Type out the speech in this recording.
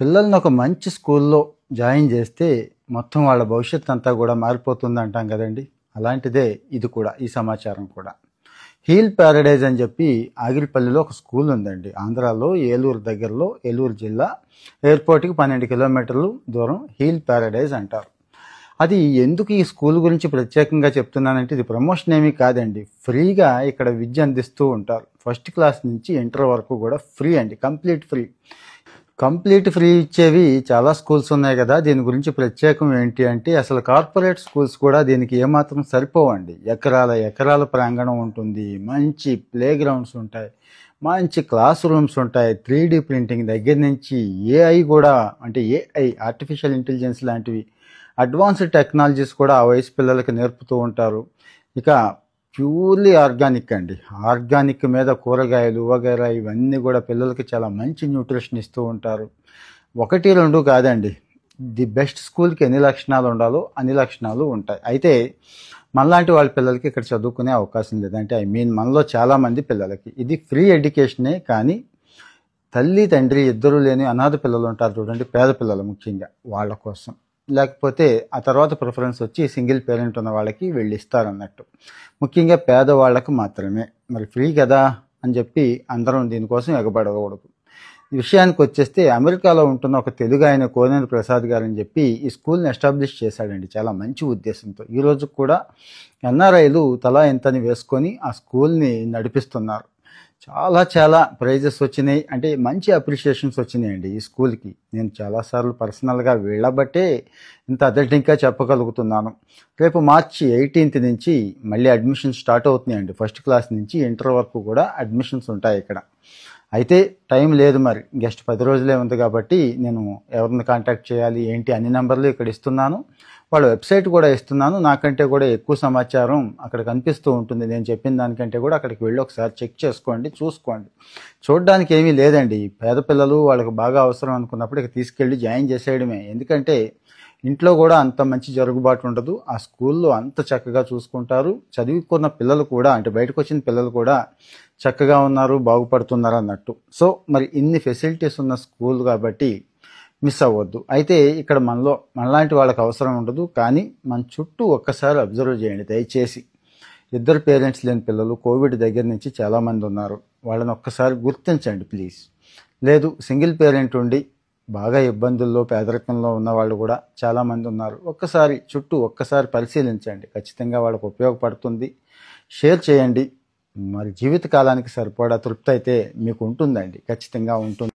పిల్లల్ని ఒక మంచి స్కూల్లో జాయిన్ చేస్తే మొత్తం వాళ్ళ భవిష్యత్తు అంతా కూడా మారిపోతుంది అంటాం కదండి. అలాంటిదే ఇది కూడా, ఈ సమాచారం కూడా. హీల్ ప్యారడైజ్ అని చెప్పి ఆగిరిపల్లిలో ఒక స్కూల్ ఉందండి. ఆంధ్రాలో ఏలూరు దగ్గరలో, ఏలూరు జిల్లా, ఎయిర్పోర్ట్కి 12 కిలోమీటర్లు దూరం హీల్ ప్యారడైజ్ అంటారు. అది ఎందుకు ఈ స్కూల్ గురించి ప్రత్యేకంగా చెప్తున్నానంటే, ఇది ప్రమోషన్ ఏమీ కాదండి. ఫ్రీగా ఇక్కడ విద్య అందిస్తూ ఉంటారు. ఫస్ట్ క్లాస్ నుంచి ఇంటర్ వరకు కూడా ఫ్రీ అండి, కంప్లీట్ ఫ్రీ ఇచ్చేవి చాలా స్కూల్స్ ఉన్నాయి కదా. దీని గురించి ప్రత్యేకం ఏంటి అంటే, అసలు కార్పొరేట్ స్కూల్స్ కూడా దీనికి ఏమాత్రం సరిపోవండి. ఎకరాల ప్రాంగణం ఉంటుంది, మంచి ప్లే గ్రౌండ్స్ ఉంటాయి, మంచి క్లాస్ రూమ్స్ ఉంటాయి, 3D ప్రింటింగ్ దగ్గర నుంచి ఏఐ కూడా, అంటే ఏఐ ఆర్టిఫిషియల్ ఇంటెలిజెన్స్ లాంటివి అడ్వాన్స్డ్ టెక్నాలజీస్ కూడా ఆ వయసు పిల్లలకి నేర్పుతూ ఉంటారు. ఇక ప్యూర్లీ ఆర్గానిక్ అండి. ఆర్గానిక్ మీద కూరగాయలు వగైరా ఇవన్నీ కూడా పిల్లలకి చాలా మంచి న్యూట్రిషన్ ఇస్తూ ఉంటారు. 1-2 కాదండి, ది బెస్ట్ స్కూల్కి ఎన్ని లక్షణాలు ఉండాలో అన్ని లక్షణాలు ఉంటాయి. అయితే మనలాంటి వాళ్ళ పిల్లలకి ఇక్కడ చదువుకునే అవకాశం లేదంటే, మనలో చాలామంది పిల్లలకి ఇది ఫ్రీ ఎడ్యుకేషనే. కానీ తల్లి తండ్రి ఇద్దరు లేని అనాథ పిల్లలు ఉంటారు చూడండి, పేద పిల్లలు ముఖ్యంగా, వాళ్ళ కోసం. లేకపోతే ఆ తర్వాత ప్రిఫరెన్స్ వచ్చి సింగిల్ పేరెంట్ ఉన్న వాళ్ళకి వీళ్ళు ఇస్తారన్నట్టు. ముఖ్యంగా పేదవాళ్ళకు మాత్రమే. మరి ఫ్రీ కదా అని చెప్పి అందరం దీనికోసం ఎగబడకూడదు. ఈ విషయానికి వచ్చేస్తే, అమెరికాలో ఉంటున్న ఒక తెలుగు ఆయన కోనేరు ప్రసాద్ గారు అని చెప్పి ఈ స్కూల్ని ఎస్టాబ్లిష్ చేశాడండి చాలా మంచి ఉద్దేశంతో. ఈరోజు కూడా ఎన్ఆర్ఐలు తలా ఎంతని వేసుకొని ఆ స్కూల్ని నడిపిస్తున్నారు. చాలా ప్రైజెస్ వచ్చినాయి, అంటే మంచి అప్రిషియేషన్స్ వచ్చినాయండి ఈ స్కూల్కి. నేను చాలాసార్లు పర్సనల్గా వెళ్ళబట్టే ఇంత అథెంటిక్గా చెప్పగలుగుతున్నాను. రేపు మార్చి 18 నుంచి మళ్ళీ అడ్మిషన్స్ స్టార్ట్ అవుతున్నాయండి. ఫస్ట్ క్లాస్ నుంచి ఇంటర్ వరకు కూడా అడ్మిషన్స్ ఉంటాయి ఇక్కడ. అయితే టైం లేదు, మరి జస్ట్ 10 రోజులే ఉంది కాబట్టి నేను ఎవరిని కాంటాక్ట్ చేయాలి ఏంటి అన్ని నెంబర్లు ఇక్కడ ఇస్తున్నాను. వాళ్ళ వెబ్సైట్ కూడా ఇస్తున్నాను. నాకంటే కూడా ఎక్కువ సమాచారం అక్కడ కనిపిస్తూ ఉంటుంది. నేను చెప్పిన దానికంటే కూడా అక్కడికి వెళ్ళి ఒకసారి చెక్ చేసుకోండి, చూసుకోండి. చూడడానికి ఏమీ లేదండి. పేద పిల్లలు వాళ్ళకి బాగా అవసరం అనుకున్నప్పుడు ఇక తీసుకెళ్ళి జాయిన్ చేసేయడమే. ఎందుకంటే ఇంట్లో కూడా అంత మంచి జరుగుబాటు ఉండదు, ఆ స్కూల్లో అంత చక్కగా చూసుకుంటారు. చదువుకున్న పిల్లలు కూడా, అంటే బయటకు వచ్చిన పిల్లలు కూడా చక్కగా ఉన్నారు, బాగుపడుతున్నారు అన్నట్టు. సో మరి ఇన్ని ఫెసిలిటీస్ ఉన్న స్కూల్ కాబట్టి మిస్ అవ్వద్దు. అయితే ఇక్కడ మనలాంటి వాళ్ళకి అవసరం ఉండదు, కానీ మన చుట్టూ ఒక్కసారి అబ్జర్వ్ చేయండి దయచేసి. ఇద్దరు పేరెంట్స్ లేని పిల్లలు కోవిడ్ దగ్గర నుంచి చాలామంది ఉన్నారు. వాళ్ళని ఒక్కసారి గుర్తించండి ప్లీజ్. లేదు, సింగిల్ పేరెంట్ ఉండి బాగా ఇబ్బందుల్లో పేదరికంలో ఉన్న వాళ్ళు కూడా చాలామంది ఉన్నారు. ఒక్కసారి పరిశీలించండి, ఖచ్చితంగా వాళ్ళకు ఉపయోగపడుతుంది. షేర్ చేయండి. మరి జీవితకాలానికి సరిపడా తృప్తి అయితే మీకు ఉంటుందండి, ఖచ్చితంగా ఉంటుంది.